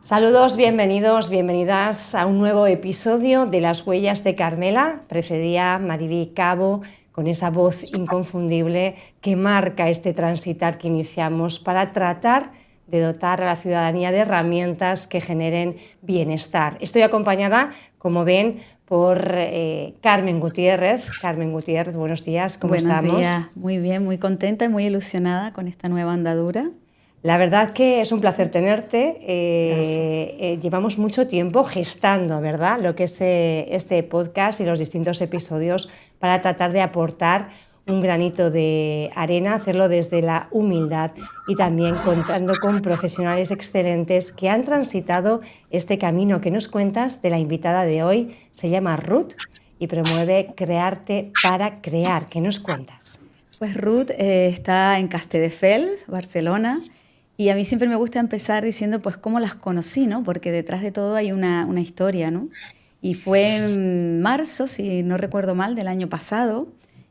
Saludos, bienvenidos, bienvenidas a un nuevo episodio de Las Huellas de Carmela. Precedía Mariví Cabo con esa voz inconfundible que marca este transitar que iniciamos para tratar de dotar a la ciudadanía de herramientas que generen bienestar. Estoy acompañada, como ven, por Carmen Gutiérrez. Carmen Gutiérrez, buenos días, ¿cómo Buenos estamos? días, muy bien, muy contenta y muy ilusionada con esta nueva andadura. La verdad que es un placer tenerte. Gracias. Llevamos mucho tiempo gestando, ¿verdad?, lo que es este podcast y los distintos episodios para tratar de aportar un granito de arena, hacerlo desde la humildad y también contando con profesionales excelentes que han transitado este camino que nos cuentas de la invitada de hoy. Se llama Ruth y promueve Crearte para Crear. ¿Qué nos cuentas? Pues Ruth está en Castelldefels, Barcelona, y a mí siempre me gusta empezar diciendo pues cómo las conocí, ¿no? Porque detrás de todo hay una historia, ¿no? Y fue en marzo, si no recuerdo mal, del año pasado,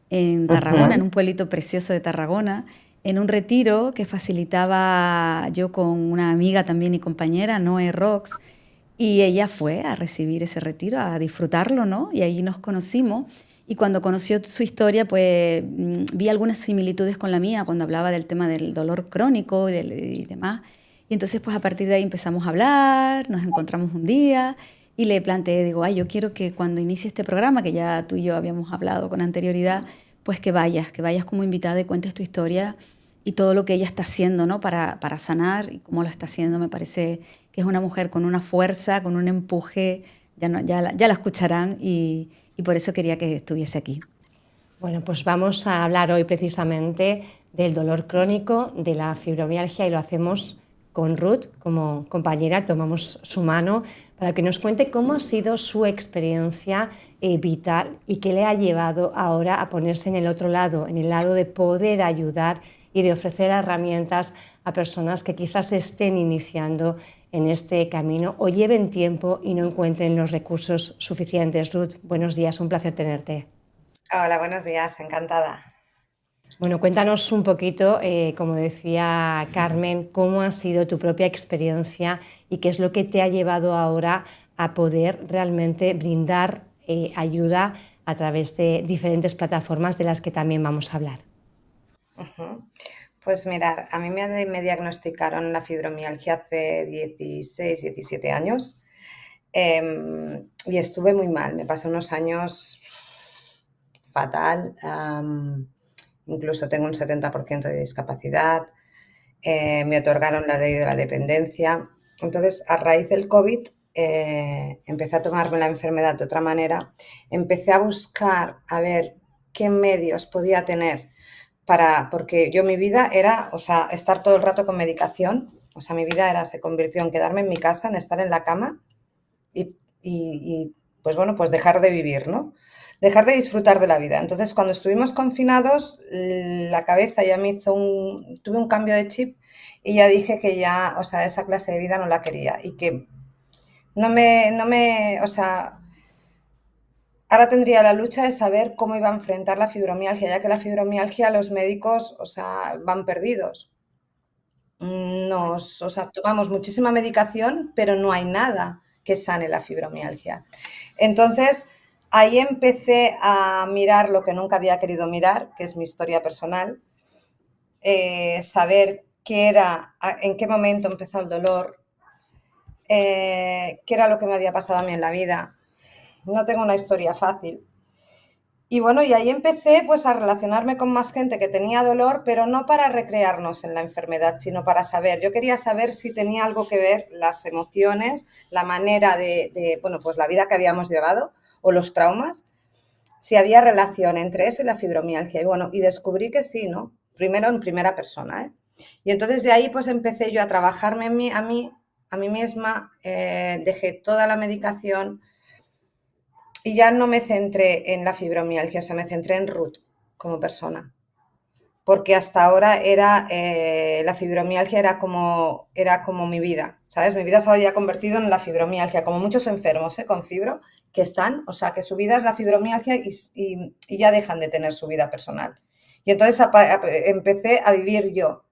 en Tarragona, en un pueblito precioso de Tarragona, en un retiro que facilitaba yo con una amiga también y compañera, Noé Rox, y ella fue a recibir ese retiro, a disfrutarlo, ¿no? Y ahí nos conocimos. Y cuando conoció su historia, pues vi algunas similitudes con la mía, cuando hablaba del tema del dolor crónico y demás. Y entonces, pues a partir de ahí empezamos a hablar, nos encontramos un día y le planteé, digo, ay, yo quiero que cuando inicie este programa, que ya tú y yo habíamos hablado con anterioridad, pues que vayas como invitada y cuentes tu historia y todo lo que ella está haciendo, ¿no? Para sanar y cómo lo está haciendo. Me parece que es una mujer con una fuerza, con un empuje, ya, no, ya la escucharán y por eso quería que estuviese aquí. Bueno, pues vamos a hablar hoy precisamente del dolor crónico, de la fibromialgia y lo hacemos con Ruth como compañera. Tomamos su mano para que nos cuente cómo ha sido su experiencia vital y qué le ha llevado ahora a ponerse en el otro lado, en el lado de poder ayudar y de ofrecer herramientas a personas que quizás estén iniciando en este camino o lleven tiempo y no encuentren los recursos suficientes. Ruth, buenos días, un placer tenerte. Hola, buenos días, encantada. Bueno, cuéntanos un poquito, como decía Carmen, cómo ha sido tu propia experiencia y qué es lo que te ha llevado ahora a poder realmente brindar ayuda a través de diferentes plataformas de las que también vamos a hablar. Pues mirar, a mí me diagnosticaron la fibromialgia hace 16, 17 años y estuve muy mal, me pasé unos años fatal, incluso tengo un 70% de discapacidad, me otorgaron la ley de la dependencia. Entonces, a raíz del COVID, empecé a tomarme la enfermedad de otra manera, empecé a buscar a ver qué medios podía tener porque yo mi vida era, o sea, estar todo el rato con medicación, o sea, mi vida se convirtió en quedarme en mi casa, en estar en la cama y pues bueno, pues dejar de vivir, ¿no? Dejar de disfrutar de la vida. Entonces, cuando estuvimos confinados, la cabeza ya tuve un cambio de chip y ya dije que ya, o sea, esa clase de vida no la quería y que o sea, ahora tendría la lucha de saber cómo iba a enfrentar la fibromialgia, ya que la fibromialgia los médicos, o sea, van perdidos. O sea, tomamos muchísima medicación, pero no hay nada que sane la fibromialgia. Entonces, ahí empecé a mirar lo que nunca había querido mirar, que es mi historia personal, saber qué era, en qué momento empezó el dolor, qué era lo que me había pasado a mí en la vida. No tengo una historia fácil. Y bueno, y ahí empecé pues a relacionarme con más gente que tenía dolor, pero no para recrearnos en la enfermedad, sino para saber. Yo quería saber si tenía algo que ver las emociones, la manera bueno, pues la vida que habíamos llevado o los traumas, si había relación entre eso y la fibromialgia. Y bueno, y descubrí que sí, ¿no? Primero en primera persona, ¿eh? Y entonces de ahí pues empecé yo a trabajarme a mí misma, dejé toda la medicación, y ya no me centré en la fibromialgia, o sea, me centré en Ruth como persona. Porque hasta ahora la fibromialgia era como mi vida, ¿sabes? Mi vida se había convertido en la fibromialgia, como muchos enfermos con fibro que están, o sea, que su vida es la fibromialgia y ya dejan de tener su vida personal. Y entonces empecé a vivir yo,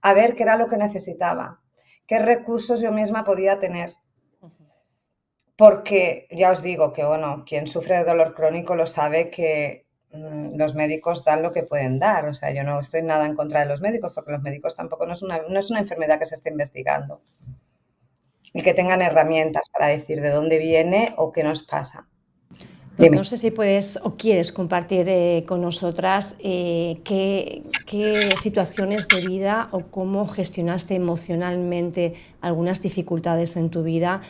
a ver qué era lo que necesitaba. qué recursos yo misma podía tener. Porque ya os digo que, bueno, quien sufre de dolor crónico lo sabe que los médicos dan lo que pueden dar. O sea, yo no estoy nada en contra de los médicos, porque los médicos tampoco no es una enfermedad que se esté investigando. Y que tengan herramientas para decir de dónde viene o qué nos pasa. No sé si puedes o quieres compartir con nosotras qué situaciones de vida o cómo gestionaste emocionalmente algunas dificultades en tu vida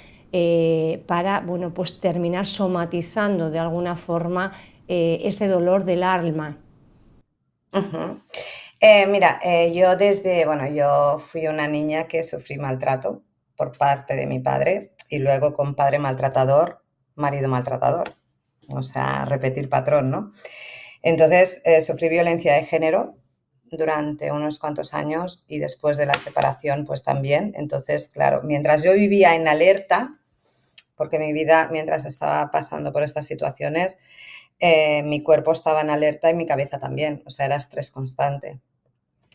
para, bueno, pues terminar somatizando de alguna forma ese dolor del alma. Mira, yo fui una niña que sufrí maltrato por parte de mi padre y luego con padre maltratador, marido maltratador. O sea, repetir patrón, ¿no? Entonces, sufrí violencia de género durante unos cuantos años y después de la separación, pues también. Entonces, claro, mientras yo vivía en alerta, porque mi vida, mientras estaba pasando por estas situaciones, mi cuerpo estaba en alerta y mi cabeza también, o sea, era estrés constante.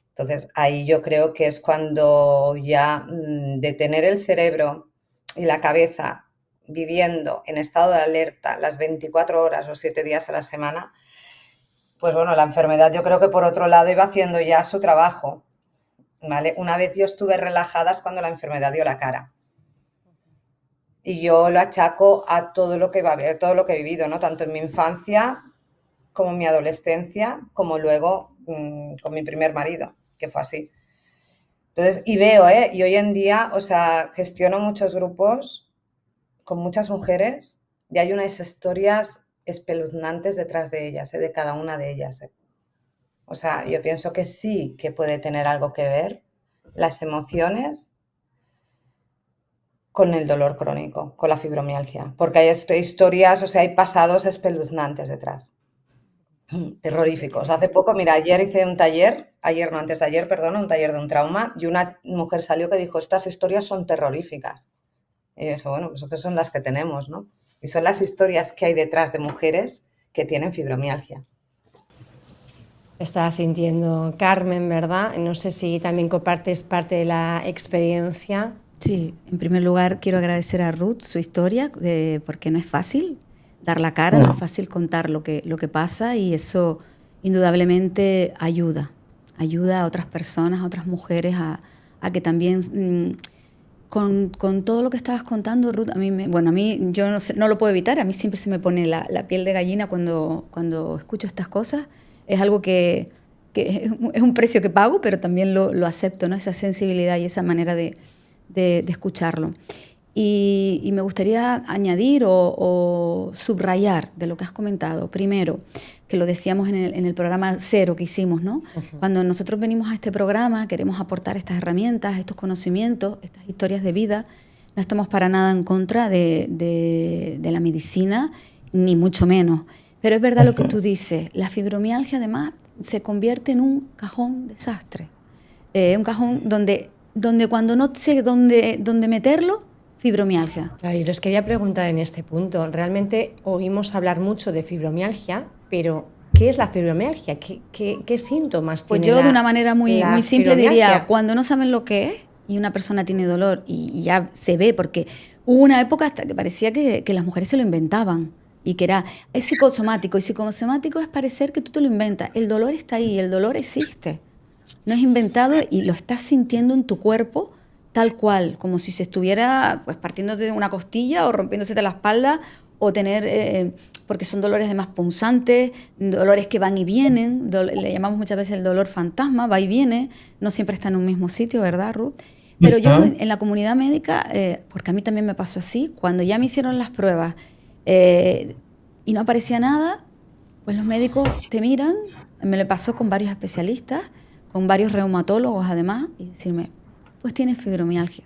Entonces, ahí yo creo que es cuando ya de tener el cerebro y la cabeza viviendo en estado de alerta las 24 horas o 7 días a la semana, pues bueno, la enfermedad yo creo que por otro lado iba haciendo ya su trabajo, ¿vale? Una vez yo estuve relajada es cuando la enfermedad dio la cara. Y yo lo achaco a todo lo que he vivido, ¿no? Tanto en mi infancia como en mi adolescencia, como luego con mi primer marido, que fue así. Entonces, y veo, y hoy en día, o sea, gestiono muchos grupos con muchas mujeres y hay unas historias espeluznantes detrás de ellas, de cada una de ellas. O sea, yo pienso que sí que puede tener algo que ver las emociones con el dolor crónico, con la fibromialgia, porque hay historias, o sea, hay pasados espeluznantes detrás. Terroríficos. Hace poco, mira, antes de ayer, perdón, un taller de un trauma y una mujer salió que dijo, estas historias son terroríficas. Y yo dije, bueno, pues que son las que tenemos, ¿no? Y son las historias que hay detrás de mujeres que tienen fibromialgia. Estás sintiendo, Carmen, ¿verdad? No sé si también compartes parte de la experiencia. Sí, en primer lugar quiero agradecer a Ruth su historia, porque no es fácil dar la cara, no es fácil contar lo que pasa y eso indudablemente ayuda a otras personas, a otras mujeres a que también con todo lo que estabas contando, Ruth, a mí yo no lo puedo evitar, a mí siempre se me pone la piel de gallina cuando escucho estas cosas. Es algo que es un precio que pago, pero también lo acepto, ¿no? Esa sensibilidad y esa manera de escucharlo. Y me gustaría añadir o subrayar de lo que has comentado. Primero, que lo decíamos en el programa 0 que hicimos, ¿no? Cuando nosotros venimos a este programa, queremos aportar estas herramientas, estos conocimientos, estas historias de vida. No estamos para nada en contra de la medicina, ni mucho menos. Pero es verdad lo que tú dices, la fibromialgia además se convierte en un cajón desastre. Un cajón donde cuando no sé dónde meterlo, fibromialgia. Claro, y les quería preguntar en este punto, realmente oímos hablar mucho de fibromialgia, pero ¿qué es la fibromialgia? ¿Qué síntomas tiene? Pues yo de una manera muy simple diría, cuando no saben lo que es y una persona tiene dolor y ya se ve, porque hubo una época hasta que parecía que las mujeres se lo inventaban y que es psicosomático, y psicosomático es parecer que tú te lo inventas. El dolor está ahí, el dolor existe. No es inventado y lo estás sintiendo en tu cuerpo tal cual, como si se estuviera pues partiéndote de una costilla o rompiéndose de la espalda o tener, porque son dolores además punzantes, dolores que van y vienen, le llamamos muchas veces el dolor fantasma, va y viene, no siempre está en un mismo sitio, ¿verdad, Ruth? Pero yo en la comunidad médica, porque a mí también me pasó así, cuando ya me hicieron las pruebas y no aparecía nada, pues los médicos te miran, me lo pasó con varios especialistas, con varios reumatólogos además, y decirme, pues tienes fibromialgia.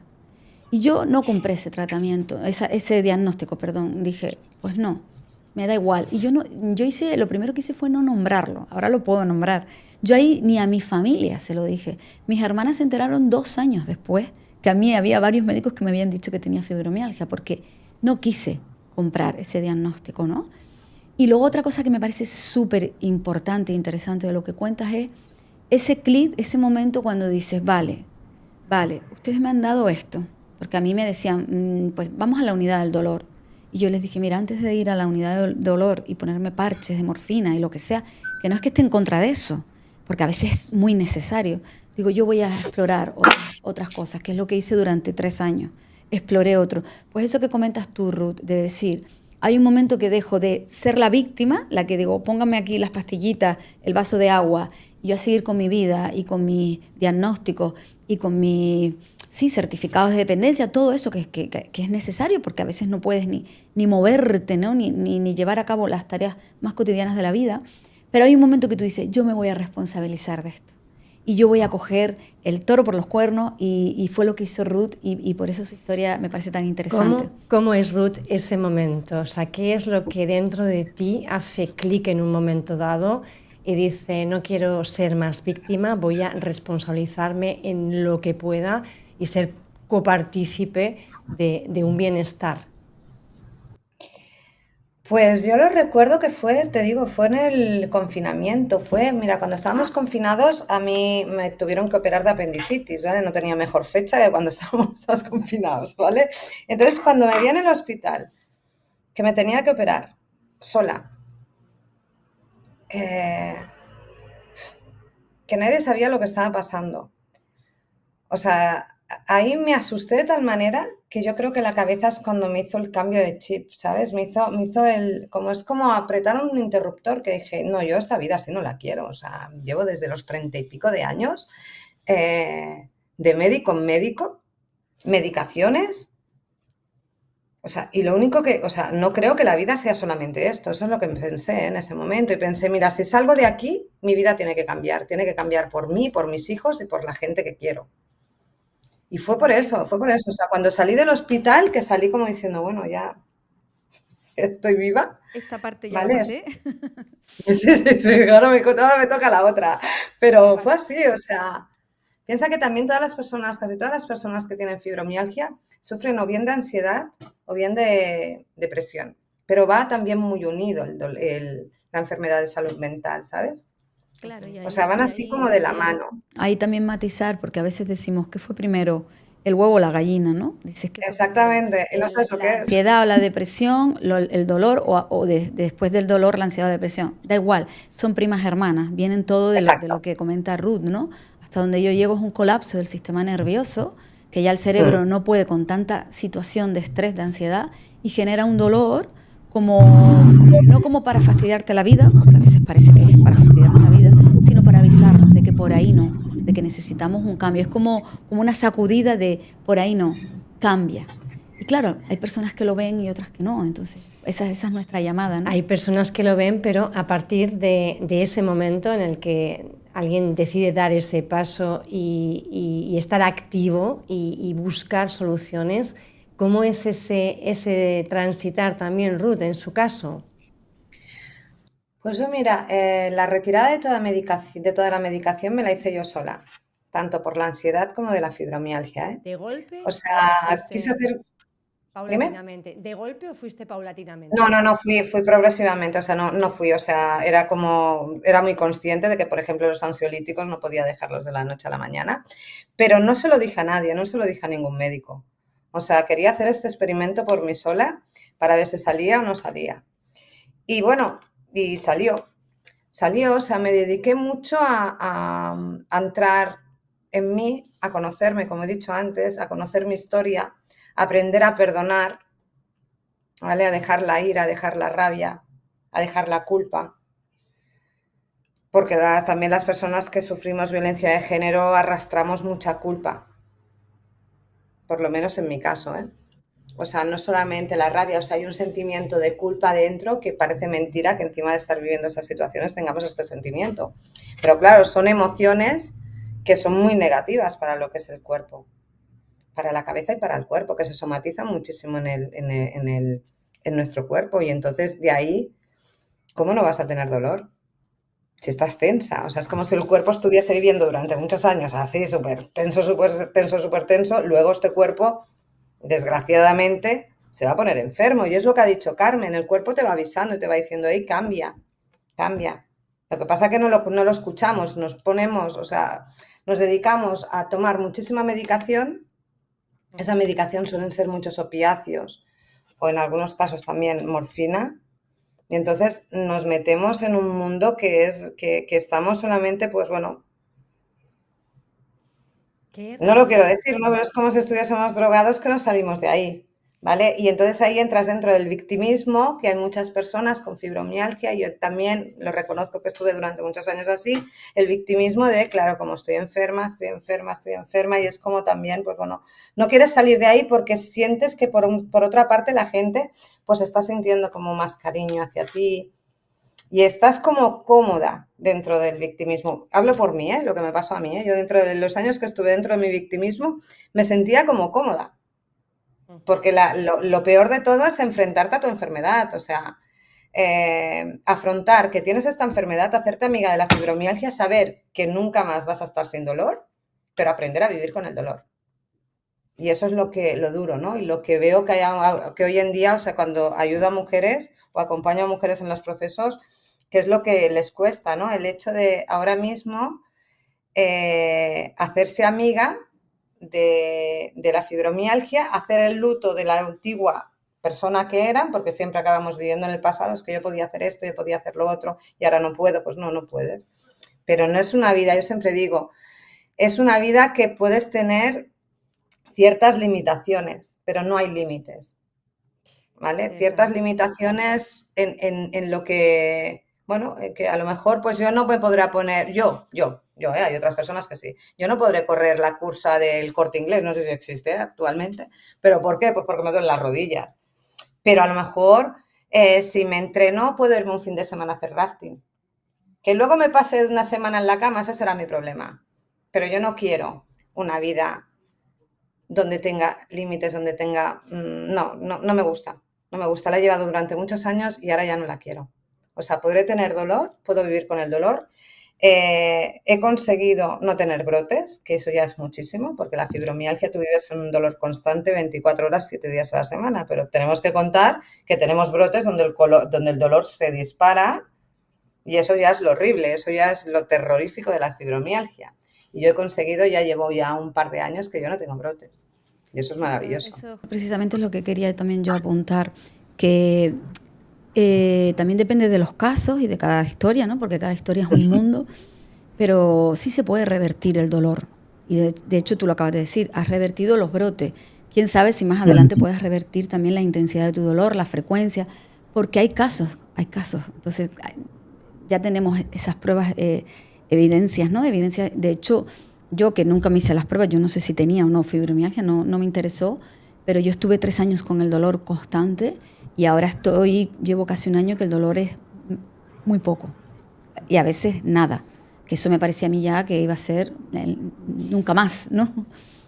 Y yo no compré ese tratamiento, ese diagnóstico, perdón. Dije, pues no, me da igual. Y lo primero que hice fue no nombrarlo, ahora lo puedo nombrar. Yo ahí ni a mi familia se lo dije. Mis hermanas se enteraron 2 años después que a mí había varios médicos que me habían dicho que tenía fibromialgia, porque no quise comprar ese diagnóstico, ¿no? Y luego otra cosa que me parece súper importante e interesante de lo que cuentas es ese clic, ese momento cuando dices, vale, vale, ustedes me han dado esto, porque a mí me decían, pues vamos a la unidad del dolor. Y yo les dije, mira, antes de ir a la unidad del dolor y ponerme parches de morfina y lo que sea, que no es que esté en contra de eso, porque a veces es muy necesario. Digo, yo voy a explorar otras cosas, que es lo que hice durante 3 años. Exploré otro. Pues eso que comentas tú, Ruth, de decir, hay un momento que dejo de ser la víctima, la que digo, póngame aquí las pastillitas, el vaso de agua, y yo a seguir con mi vida y con mis diagnósticos y con mis sí, certificados de dependencia, todo eso que es necesario, porque a veces no puedes ni moverte, ¿no? Ni llevar a cabo las tareas más cotidianas de la vida. Pero hay un momento que tú dices, yo me voy a responsabilizar de esto. Y yo voy a coger el toro por los cuernos, y fue lo que hizo Ruth, y por eso su historia me parece tan interesante. ¿Cómo es, Ruth, ese momento? O sea, ¿qué es lo que dentro de ti hace clic en un momento dado y dice, no quiero ser más víctima, voy a responsabilizarme en lo que pueda y ser copartícipe de un bienestar? Pues yo lo recuerdo que fue, te digo, fue en el confinamiento, mira, cuando estábamos confinados a mí me tuvieron que operar de apendicitis, ¿vale? No tenía mejor fecha que cuando estábamos más confinados, ¿vale? Entonces cuando me vi en el hospital, que me tenía que operar sola, eh, que nadie sabía lo que estaba pasando. O sea, ahí me asusté de tal manera que yo creo que la cabeza es cuando me hizo el cambio de chip, ¿sabes? Me hizo como es como apretar un interruptor que dije, no, yo esta vida así no la quiero. O sea, llevo desde los 30 y pico de años de médico en médico, medicaciones. O sea, y lo único que, o sea, no creo que la vida sea solamente esto. Eso es lo que pensé en ese momento. Y pensé, mira, si salgo de aquí, mi vida tiene que cambiar por mí, por mis hijos y por la gente que quiero. Y fue por eso, fue por eso. O sea, cuando salí del hospital, que salí como diciendo, bueno, ya estoy viva, Esta parte ya la ¿vale? pasé. Sí, sí, sí, ahora me toca la otra. Pero fue así, o sea, piensa que también casi todas las personas que tienen fibromialgia sufren o bien de ansiedad o bien de depresión. Pero va también muy unido la enfermedad de salud mental, ¿sabes? Claro, O sea, van así como de la mano. ahí también matizar, porque a veces decimos, ¿qué fue primero, el huevo o la gallina, no? Dices, ¿qué fue primero? Exactamente, y no sabes lo La que es. ansiedad o la depresión, el dolor, después del dolor, la ansiedad o la depresión. Da igual, son primas hermanas, vienen todo de lo Exacto. que comenta Ruth, ¿no? Hasta donde yo llego es un colapso del sistema nervioso, que ya el Mm. cerebro no puede con tanta situación de estrés, de ansiedad, y genera un dolor como, no como para fastidiarte la vida, porque a veces parece que es para fastidiarnos la vida, sino para avisarnos de que por ahí no, de que necesitamos un cambio. Es como una sacudida de por ahí no, cambia. Y claro, hay personas que lo ven y otras que no, entonces esa es nuestra llamada, ¿no? Hay personas que lo ven, pero a partir de ese momento en el que alguien decide dar ese paso y estar activo y buscar soluciones, ¿cómo es ese transitar también, Ruth, en su caso? Pues yo, mira, la retirada de toda la medicación me la hice yo sola, tanto por la ansiedad como de la fibromialgia, ¿eh? ¿De golpe O o sea, fuiste quise hacer... Dime. paulatinamente? ¿De golpe o fuiste No, paulatinamente? no, no, fui progresivamente, o sea, no fui, o sea, era muy consciente de que, por ejemplo, los ansiolíticos no podía dejarlos de la noche a la mañana, pero no se lo dije a nadie, no se lo dije a ningún médico. O sea, quería hacer este experimento por mí sola para ver si salía o no salía. Y bueno, y salió, o sea, me dediqué mucho a entrar en mí, a conocerme, como he dicho antes, a conocer mi historia, a aprender a perdonar, ¿vale? A dejar la ira, a dejar la rabia, a dejar la culpa. Porque también las personas que sufrimos violencia de género arrastramos mucha culpa, por lo menos en mi caso, ¿eh? O sea, no solamente la rabia, o sea, hay un sentimiento de culpa dentro que parece mentira que encima de estar viviendo esas situaciones tengamos este sentimiento. Pero claro, son emociones que son muy negativas para lo que es el cuerpo, para la cabeza y para el cuerpo, que se somatizan muchísimo en nuestro cuerpo. Y entonces de ahí, ¿cómo no vas a tener dolor? Si estás tensa, o sea, es como si el cuerpo estuviese viviendo durante muchos años así, súper tenso, súper tenso, súper tenso, luego este cuerpo desgraciadamente se va a poner enfermo. Y es lo que ha dicho Carmen, el cuerpo te va avisando y te va diciendo, hey, cambia, cambia. Lo que pasa es que no lo escuchamos, nos ponemos, o sea, nos dedicamos a tomar muchísima medicación. Esa medicación suelen ser muchos opiáceos o en algunos casos también morfina. Y entonces nos metemos en un mundo que estamos solamente, pues bueno, no lo quiero decir, ¿no? Pero es como si estuviésemos drogados que no salimos de ahí, ¿vale? Y entonces ahí entras dentro del victimismo, que hay muchas personas con fibromialgia, y yo también lo reconozco que estuve durante muchos años así, el victimismo de, claro, como estoy enferma, y es como también, pues bueno, no quieres salir de ahí porque sientes que por otra parte la gente pues está sintiendo como más cariño hacia ti, y estás como cómoda dentro del victimismo. Hablo por mí, lo que me pasó a mí. Yo dentro de los años que estuve dentro de mi victimismo me sentía como cómoda. Porque lo peor de todo es enfrentarte a tu enfermedad. O sea, afrontar que tienes esta enfermedad, hacerte amiga de la fibromialgia, saber que nunca más vas a estar sin dolor, pero aprender a vivir con el dolor. Y eso es lo duro, ¿no? Y lo que veo que hoy en día, o sea, cuando ayudo a mujeres o acompaño a mujeres en los procesos, que es lo que les cuesta, ¿no? El hecho de ahora mismo hacerse amiga de la fibromialgia, hacer el luto de la antigua persona que eran, porque siempre acabamos viviendo en el pasado, es que yo podía hacer esto, yo podía hacer lo otro y ahora no puedo, pues no, no puedes. Pero no es una vida, yo siempre digo, es una vida que puedes tener ciertas limitaciones, pero no hay límites, ¿vale? Ciertas limitaciones en lo que, bueno, que a lo mejor pues yo no me podré poner, hay otras personas que sí, yo no podré correr la cursa del Corte Inglés, no sé si existe actualmente, pero ¿por qué? Pues porque me duelen las rodillas, pero a lo mejor si me entreno puedo irme un fin de semana a hacer rafting, que luego me pase una semana en la cama, ese será mi problema, pero yo no quiero una vida donde tenga límites, donde tenga... No me gusta. No me gusta. La he llevado durante muchos años y ahora ya no la quiero. O sea, podré tener dolor, puedo vivir con el dolor. He conseguido no tener brotes, que eso ya es muchísimo, porque la fibromialgia tú vives en un dolor constante 24 horas, 7 días a la semana, pero tenemos que contar que tenemos brotes donde el dolor se dispara y eso ya es lo horrible, eso ya es lo terrorífico de la fibromialgia. Y yo he conseguido, llevo ya un par de años que yo no tengo brotes. Y eso es maravilloso. Eso precisamente es lo que quería también yo apuntar, que también depende de los casos y de cada historia, ¿no? Porque cada historia es un mundo, pero sí se puede revertir el dolor. Y de hecho tú lo acabas de decir, has revertido los brotes. Quién sabe si más adelante puedes revertir también la intensidad de tu dolor, la frecuencia, porque hay casos. Entonces ya tenemos esas pruebas, evidencias, ¿no? Evidencia, de hecho, yo que nunca me hice las pruebas, yo no sé si tenía o no fibromialgia, no me interesó, pero yo estuve 3 años con el dolor constante y ahora llevo casi un año que el dolor es muy poco y a veces nada, que eso me parecía a mí ya que iba a ser nunca más, ¿no?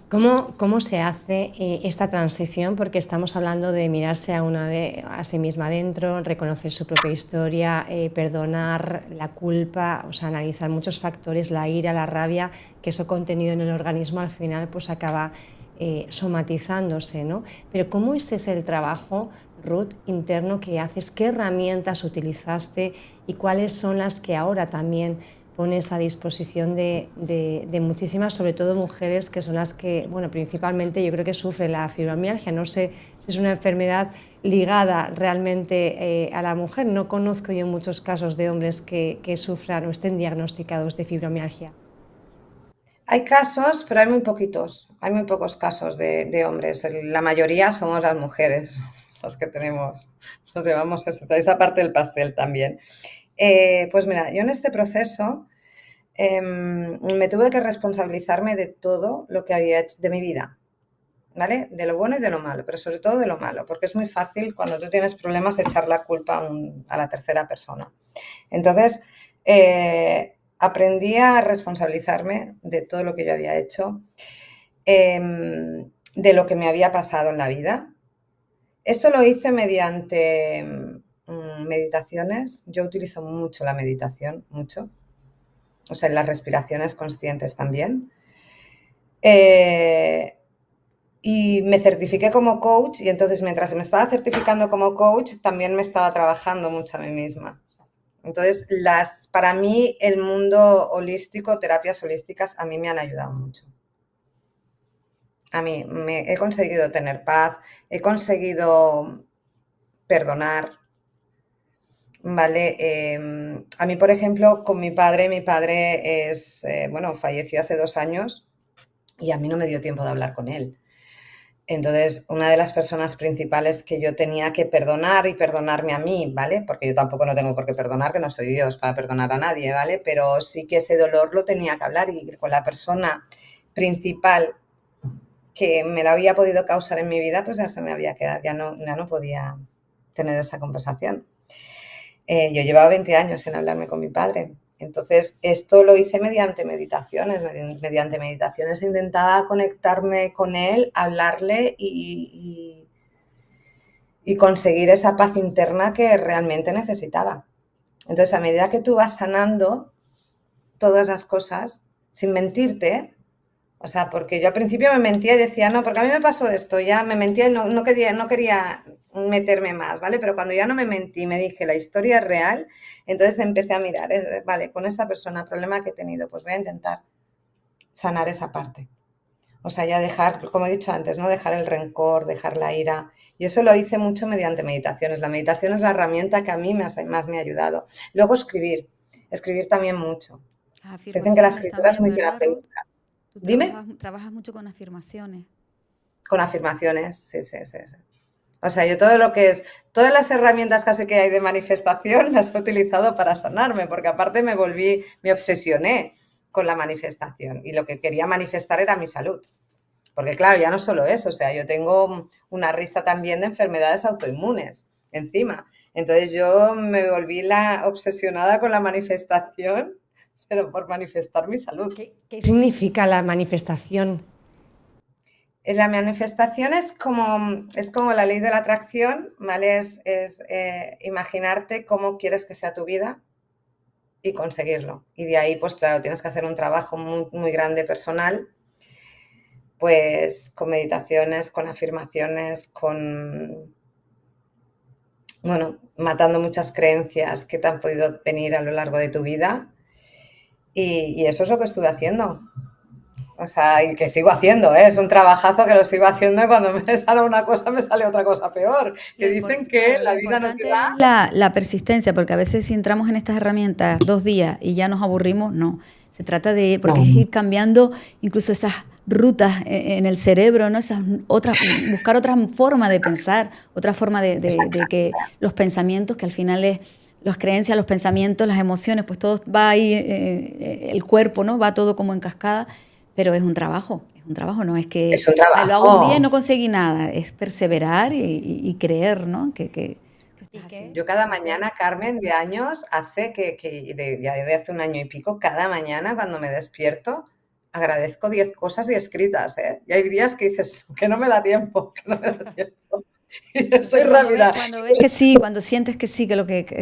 ¿Cómo se hace esta transición? Porque estamos hablando de mirarse a sí misma adentro, reconocer su propia historia, perdonar la culpa, o sea, analizar muchos factores, la ira, la rabia, que eso contenido en el organismo al final pues acaba somatizándose, ¿no? Pero ¿cómo es ese el trabajo, Ruth, interno que haces? ¿Qué herramientas utilizaste y cuáles son las que ahora también pones a disposición de muchísimas, sobre todo mujeres, que son las que, bueno, principalmente yo creo que sufren la fibromialgia? No sé si es una enfermedad ligada realmente a la mujer. No conozco yo muchos casos de hombres que sufran o estén diagnosticados de fibromialgia. Hay casos, pero hay muy poquitos. Hay muy pocos casos de hombres. La mayoría somos las mujeres las que nos llevamos esa parte del pastel también. Pues mira, yo en este proceso me tuve que responsabilizarme de todo lo que había hecho de mi vida, ¿vale? De lo bueno y de lo malo, pero sobre todo de lo malo, porque es muy fácil cuando tú tienes problemas echar la culpa a la tercera persona. Entonces, aprendí a responsabilizarme de todo lo que yo había hecho, de lo que me había pasado en la vida. Esto lo hice mediante meditaciones. Yo utilizo mucho la meditación, mucho. O sea, las respiraciones conscientes también. Y me certifiqué como coach y entonces mientras me estaba certificando como coach también me estaba trabajando mucho a mí misma. Entonces, para mí el mundo holístico, terapias holísticas, a mí me han ayudado mucho. A mí he conseguido tener paz, he conseguido perdonar, ¿vale? A mí, por ejemplo, con mi padre falleció hace 2 años y a mí no me dio tiempo de hablar con él. Entonces, una de las personas principales que yo tenía que perdonar y perdonarme a mí, ¿vale? Porque yo tampoco no tengo por qué perdonar, que no soy Dios para perdonar a nadie, ¿vale? Pero sí que ese dolor lo tenía que hablar y con la persona principal que me lo había podido causar en mi vida, pues ya se me había quedado, ya no podía tener esa conversación. Yo llevaba 20 años sin hablarme con mi padre. Entonces, esto lo hice mediante meditaciones. Mediante meditaciones intentaba conectarme con él, hablarle y conseguir esa paz interna que realmente necesitaba. Entonces, a medida que tú vas sanando todas las cosas, sin mentirte, o sea, porque yo al principio me mentía y decía, no, porque a mí me pasó esto, ya me mentía y no quería meterme más, ¿vale? Pero cuando ya no me mentí, me dije, la historia es real, entonces empecé a mirar, vale, con esta persona, el problema que he tenido, pues voy a intentar sanar esa parte. O sea, ya dejar, como he dicho antes, ¿no? Dejar el rencor, dejar la ira. Y eso lo hice mucho mediante meditaciones. La meditación es la herramienta que a mí más me ha ayudado. Luego escribir también mucho. Se dicen que la escritura es muy terapéutica. Dime. Trabajas mucho con afirmaciones. Con afirmaciones, sí. O sea, yo todo lo que es, todas las herramientas casi que hay de manifestación las he utilizado para sanarme, porque aparte me obsesioné con la manifestación y lo que quería manifestar era mi salud. Porque claro, ya no solo eso, o sea, yo tengo una lista también de enfermedades autoinmunes encima. Entonces yo me volví la obsesionada con la manifestación, pero por manifestar mi salud. ¿Qué significa la manifestación? La manifestación es como la ley de la atracción, ¿vale? Es imaginarte cómo quieres que sea tu vida y conseguirlo. Y de ahí, pues claro, tienes que hacer un trabajo muy, muy grande personal, pues con meditaciones, con afirmaciones, matando muchas creencias que te han podido venir a lo largo de tu vida. Y eso es lo que estuve haciendo. O sea, y que sigo haciendo, ¿eh? Es un trabajazo que lo sigo haciendo y cuando me sale una cosa me sale otra cosa peor. Que dicen que la vida no te da... La persistencia, porque a veces si entramos en estas herramientas 2 días y ya nos aburrimos, no. Se trata de, porque es ir cambiando incluso esas rutas en el cerebro, ¿no? Buscar otra forma de pensar, otra forma de que los pensamientos, que al final es las creencias, los pensamientos, las emociones, pues todo va ahí, el cuerpo, ¿no? Va todo como en cascada. Pero es un trabajo, no es que es un trabajo. Lo hago un día y no conseguí nada, es perseverar y creer, ¿no? Yo cada mañana, Carmen, de años, ya de hace 1 año y pico, cada mañana cuando me despierto, agradezco 10 cosas y escritas, ¿eh? Y hay días que dices, que no me da tiempo, Estoy rápida. Cuando ves que sí, cuando sientes que sí,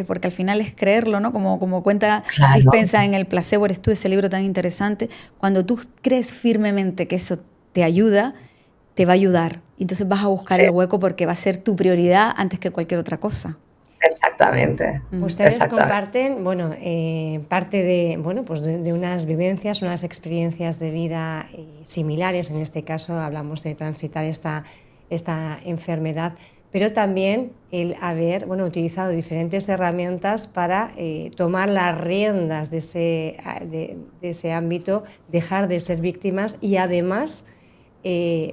porque al final es creerlo, ¿no? Como cuenta Dispensa en El placebo eres tú, ese libro tan interesante. Cuando tú crees firmemente que eso te ayuda, te va a ayudar. Y entonces vas a buscar el hueco porque va a ser tu prioridad antes que cualquier otra cosa. Exactamente. Ustedes comparten, parte de unas vivencias, unas experiencias de vida similares. En este caso hablamos de transitar esta enfermedad, pero también el haber utilizado diferentes herramientas para tomar las riendas de ese ámbito, dejar de ser víctimas y además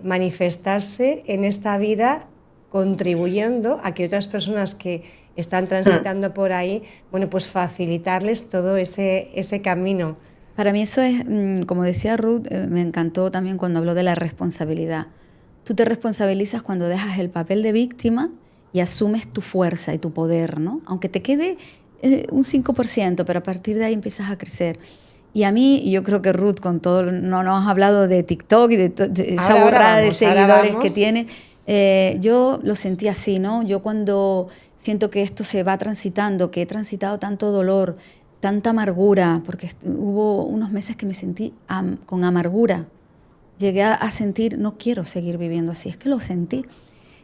manifestarse en esta vida contribuyendo a que otras personas que están transitando por ahí, pues facilitarles todo ese camino. Para mí eso es, como decía Ruth, me encantó también cuando habló de la responsabilidad. Tú te responsabilizas cuando dejas el papel de víctima y asumes tu fuerza y tu poder, ¿no? Aunque te quede un 5%, pero a partir de ahí empiezas a crecer. Y a mí, yo creo que Ruth, con todo, no nos has hablado de TikTok y de esa borrada de seguidores que tiene. Yo lo sentí así, ¿no? Yo cuando siento que esto se va transitando, que he transitado tanto dolor, tanta amargura, porque hubo unos meses que me sentí con amargura. Llegué a sentir, no quiero seguir viviendo así, es que lo sentí.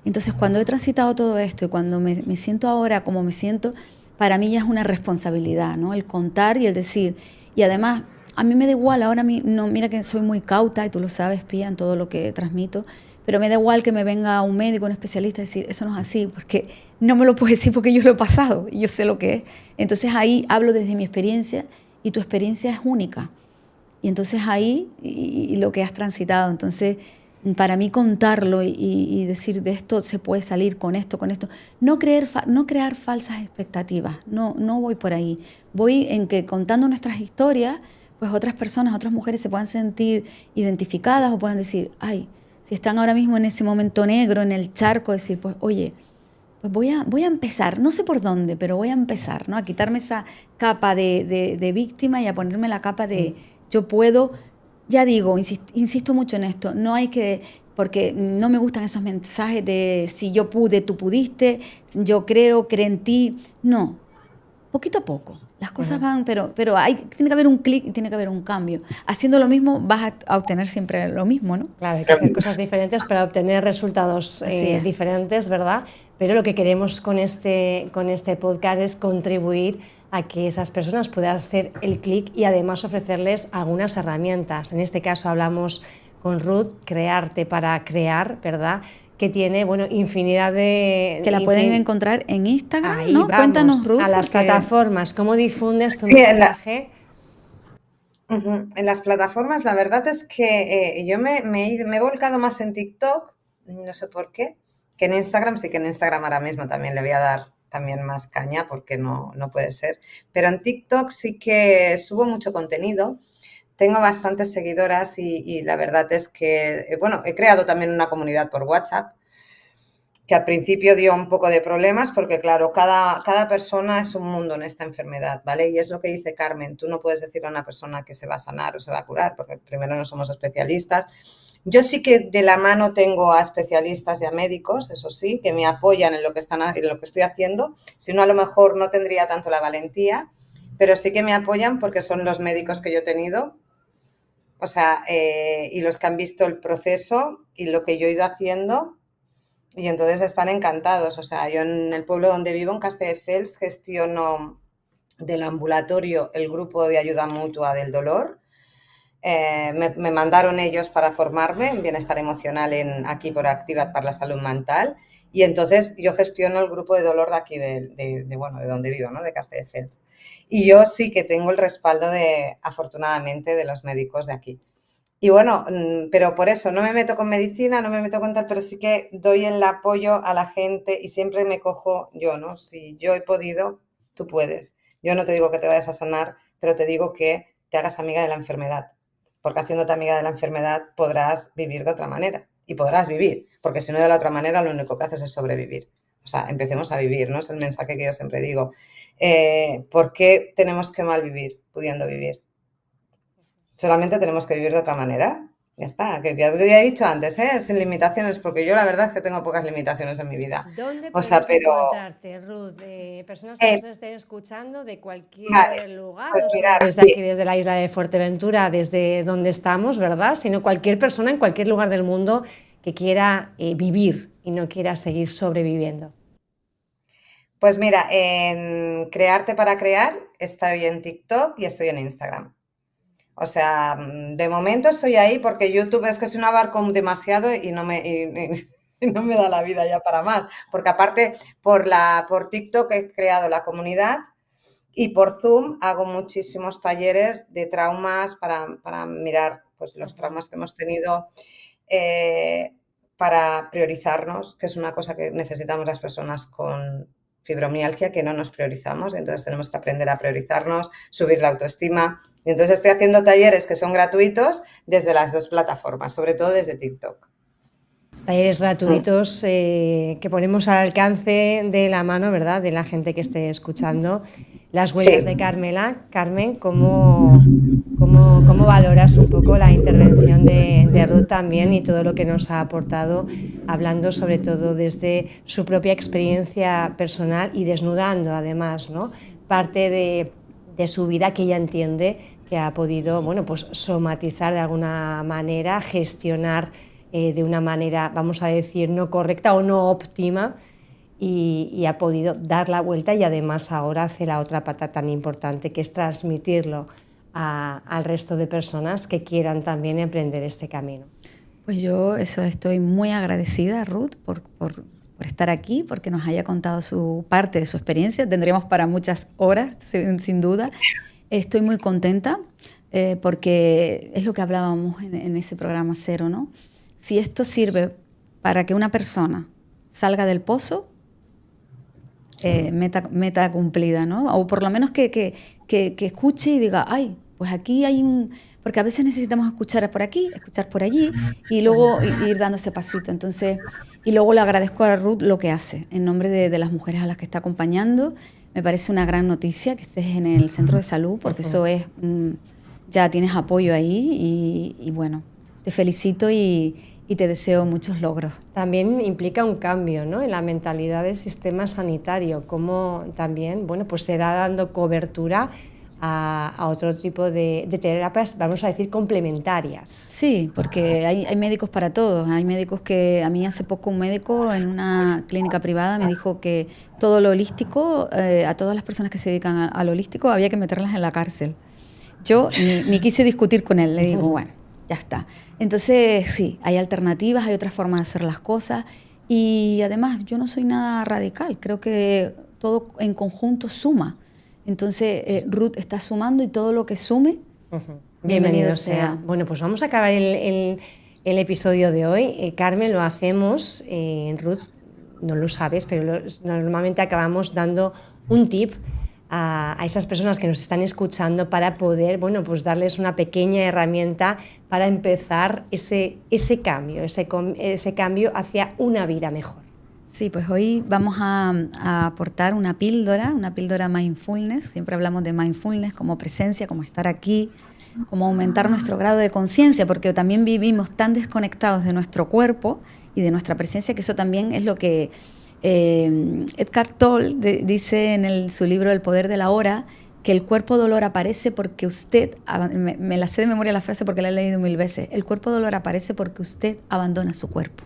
Entonces, cuando he transitado todo esto y cuando me siento ahora como me siento, para mí ya es una responsabilidad, ¿no? El contar y el decir. Y además, a mí me da igual, ahora no, mira que soy muy cauta y tú lo sabes, Pía, en todo lo que transmito, pero me da igual que me venga un médico, un especialista a decir, eso no es así, porque no me lo puedo decir porque yo lo he pasado y yo sé lo que es. Entonces ahí hablo desde mi experiencia y tu experiencia es única. Y entonces ahí, y lo que has transitado, entonces para mí contarlo y decir de esto se puede salir con esto, no crear falsas expectativas, no voy por ahí. Voy en que contando nuestras historias, pues otras personas, otras mujeres se puedan sentir identificadas o puedan decir, ay, si están ahora mismo en ese momento negro, en el charco, decir, pues oye, pues voy a empezar, no sé por dónde, pero voy a empezar, ¿no? A quitarme esa capa de víctima y a ponerme la capa de yo puedo. Ya digo, insisto mucho en esto, no hay que, porque no me gustan esos mensajes de si yo pude, tú pudiste, yo creo en ti. No, poquito a poco. Las cosas van, pero tiene que haber un clic y tiene que haber un cambio. Haciendo lo mismo vas a obtener siempre lo mismo, ¿no? Claro, hay que hacer cosas diferentes para obtener resultados diferentes, ¿verdad? Pero lo que queremos con este podcast es contribuir a que esas personas puedan hacer el clic y además ofrecerles algunas herramientas. En este caso hablamos con Ruth, Crearte para Crear, ¿verdad? Que tiene, bueno, infinidad de... Que la pueden encontrar en Instagram, ahí ¿no? Vamos, cuéntanos, Ruth. a las plataformas, ¿cómo difundes tu mensaje? En las plataformas, la verdad es que yo me he volcado más en TikTok, no sé por qué, que en Instagram. Sí que en Instagram ahora mismo también le voy a dar también más caña porque no puede ser. Pero en TikTok sí que subo mucho contenido. Tengo bastantes seguidoras y la verdad es que, bueno, he creado también una comunidad por WhatsApp que al principio dio un poco de problemas porque, claro, cada persona es un mundo en esta enfermedad, ¿vale? Y es lo que dice Carmen, tú no puedes decirle a una persona que se va a sanar o se va a curar porque primero no somos especialistas. Yo sí que de la mano tengo a especialistas y a médicos, eso sí, que me apoyan en lo que estoy haciendo, si no a lo mejor no tendría tanto la valentía, pero sí que me apoyan porque son los médicos que yo he tenido, o sea, y los que han visto el proceso y lo que yo he ido haciendo. Y entonces están encantados. O sea, yo en el pueblo donde vivo, en Castelldefels, gestiono del ambulatorio el grupo de ayuda mutua del dolor. Me mandaron ellos para formarme en bienestar emocional aquí por Activat para la salud mental. Y entonces yo gestiono el grupo de dolor de aquí, de donde vivo, ¿no? De Castelldefels. Y yo sí que tengo el respaldo afortunadamente, de los médicos de aquí. Y bueno, pero por eso no me meto con medicina, no me meto con tal, pero sí que doy el apoyo a la gente y siempre me cojo yo, ¿no? Si yo he podido, tú puedes. Yo no te digo que te vayas a sanar, pero te digo que te hagas amiga de la enfermedad, porque haciéndote amiga de la enfermedad podrás vivir de otra manera y podrás vivir, porque si no de la otra manera lo único que haces es sobrevivir. O sea, empecemos a vivir, ¿no? Es el mensaje que yo siempre digo. ¿Por qué tenemos que mal vivir pudiendo vivir? Solamente tenemos que vivir de otra manera. Ya está, que ya te he dicho antes, sin limitaciones, porque yo la verdad es que tengo pocas limitaciones en mi vida. ¿Dónde podemos encontrarte, Ruth? De personas que nos estén escuchando de cualquier lugar, pues no mirar, desde aquí, desde la isla de Fuerteventura, desde donde estamos, ¿verdad? Sino cualquier persona en cualquier lugar del mundo que quiera vivir y no quiera seguir sobreviviendo. Pues mira, en Crearte para Crear estoy en TikTok y estoy en Instagram. O sea, de momento estoy ahí porque YouTube es que si no abarco demasiado y no me da la vida ya para más. Porque aparte por TikTok he creado la comunidad y por Zoom hago muchísimos talleres de traumas para mirar pues, los traumas que hemos tenido, para priorizarnos, que es una cosa que necesitamos las personas con fibromialgia, que no nos priorizamos, entonces tenemos que aprender a priorizarnos, subir la autoestima. Y entonces estoy haciendo talleres que son gratuitos desde las dos plataformas, sobre todo desde TikTok. Talleres gratuitos que ponemos al alcance de la mano, ¿verdad?, de la gente que esté escuchando. Las huellas de Carmela. Carmen, ¿cómo valoras un poco la intervención de Ruth también y todo lo que nos ha aportado, hablando sobre todo desde su propia experiencia personal y desnudando además, ¿no?, parte de su vida que ella entiende que ha podido, bueno, pues somatizar de alguna manera, gestionar de una manera, vamos a decir, no correcta o no óptima, y ha podido dar la vuelta, y además ahora hace la otra pata tan importante, que es transmitirlo al resto de personas que quieran también emprender este camino. Pues yo estoy muy agradecida, Ruth, por estar aquí, porque nos haya contado su parte de su experiencia. Tendríamos para muchas horas, sin duda. Estoy muy contenta porque es lo que hablábamos en ese programa Cero, ¿no? Si esto sirve para que una persona salga del pozo, meta cumplida, ¿no? O por lo menos que escuche y diga, ay, pues aquí hay un... Porque a veces necesitamos escuchar por aquí, escuchar por allí y luego ir dando ese pasito. Entonces, y luego le agradezco a Ruth lo que hace en nombre de las mujeres a las que está acompañando. Me parece una gran noticia que estés en el centro de salud, porque eso es, ya tienes apoyo ahí y bueno, te felicito y te deseo muchos logros. También implica un cambio, ¿no?, en la mentalidad del sistema sanitario, como también, bueno, pues se da dando cobertura a otro tipo de terapias, vamos a decir, complementarias. Sí, porque hay médicos para todos. Hay médicos que, a mí hace poco un médico en una clínica privada me dijo que todo lo holístico, a todas las personas que se dedican a lo holístico había que meterlas en la cárcel. Yo ni quise discutir con él, le digo, bueno, ya está. Entonces, sí, hay alternativas, hay otras formas de hacer las cosas y además yo no soy nada radical, creo que todo en conjunto suma. Entonces, Ruth está sumando y todo lo que sume, bienvenido sea. Bueno, pues vamos a acabar el episodio de hoy. Carmen, lo hacemos, Ruth, no lo sabes, pero normalmente acabamos dando un tip a esas personas que nos están escuchando para poder, bueno, pues darles una pequeña herramienta para empezar ese cambio hacia una vida mejor. Sí, pues hoy vamos a aportar una píldora mindfulness. Siempre hablamos de mindfulness como presencia, como estar aquí, como aumentar nuestro grado de conciencia, porque también vivimos tan desconectados de nuestro cuerpo y de nuestra presencia, que eso también es lo que Eckhart Tolle dice en su libro El poder de la hora, que el cuerpo dolor aparece porque usted, me la sé de memoria la frase porque la he leído 1000 veces, el cuerpo dolor aparece porque usted abandona su cuerpo.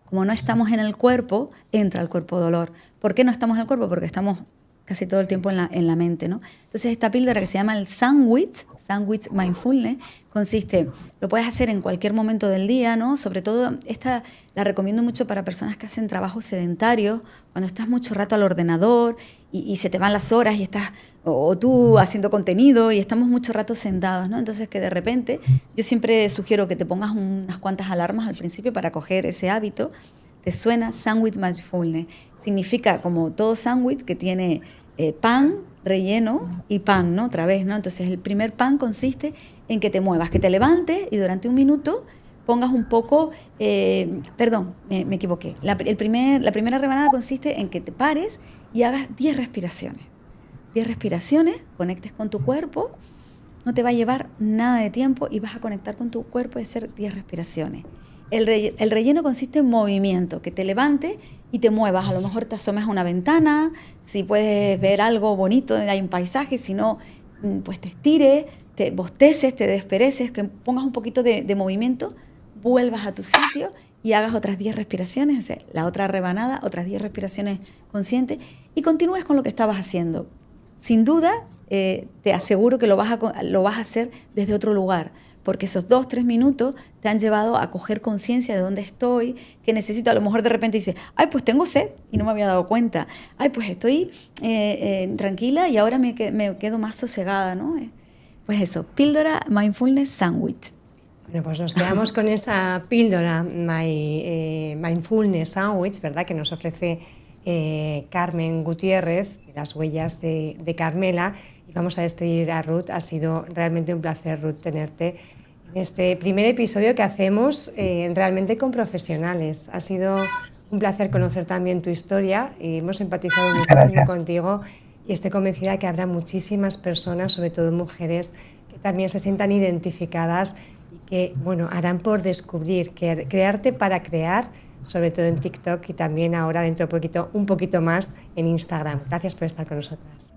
Como no estamos en el cuerpo, entra el cuerpo dolor. ¿Por qué no estamos en el cuerpo? Porque estamos casi todo el tiempo en la mente, ¿no? Entonces esta píldora que se llama el Sandwich Mindfulness, consiste, lo puedes hacer en cualquier momento del día, ¿no? Sobre todo, esta la recomiendo mucho para personas que hacen trabajos sedentarios, cuando estás mucho rato al ordenador y se te van las horas y estás, o tú haciendo contenido y estamos mucho rato sentados, ¿no? Entonces que de repente, yo siempre sugiero que te pongas unas cuantas alarmas al principio para coger ese hábito. ¿Te suena? Sandwich Mindfulness. Significa, como todo sándwich, que tiene pan, relleno y pan, ¿no? Otra vez, ¿no? Entonces el primer pan consiste en que te muevas, que te levantes y durante un minuto pongas un poco, me equivoqué. La primera rebanada consiste en que te pares y hagas 10 respiraciones. 10 respiraciones, conectes con tu cuerpo, no te va a llevar nada de tiempo y vas a conectar con tu cuerpo y hacer 10 respiraciones. El relleno consiste en movimiento, que te levantes y te muevas. A lo mejor te asomes a una ventana, si puedes ver algo bonito, hay un paisaje, si no, pues te estires, te bosteces, te despereces, que pongas un poquito de movimiento, vuelvas a tu sitio y hagas otras 10 respiraciones, o sea, la otra rebanada, otras 10 respiraciones conscientes y continúes con lo que estabas haciendo. Sin duda, te aseguro que lo vas a hacer desde otro lugar, porque esos 2-3 minutos te han llevado a coger conciencia de dónde estoy, qué necesito. A lo mejor de repente dices, ay, pues tengo sed y no me había dado cuenta. Ay, pues estoy tranquila y ahora me quedo más sosegada, ¿no? Pues eso, píldora Mindfulness Sandwich. Bueno, pues nos quedamos con esa píldora Mindfulness Sandwich, ¿verdad?, que nos ofrece Carmen Gutiérrez, de las huellas de Carmela. Y vamos a despedir a Ruth. Ha sido realmente un placer, Ruth, tenerte en este primer episodio que hacemos realmente con profesionales. Ha sido un placer conocer también tu historia y hemos empatizado muchísimo contigo y estoy convencida que habrá muchísimas personas, sobre todo mujeres, que también se sientan identificadas y que, bueno, harán por descubrir, crearte para crear, sobre todo en TikTok y también ahora dentro de poquito, un poquito más en Instagram. Gracias por estar con nosotras.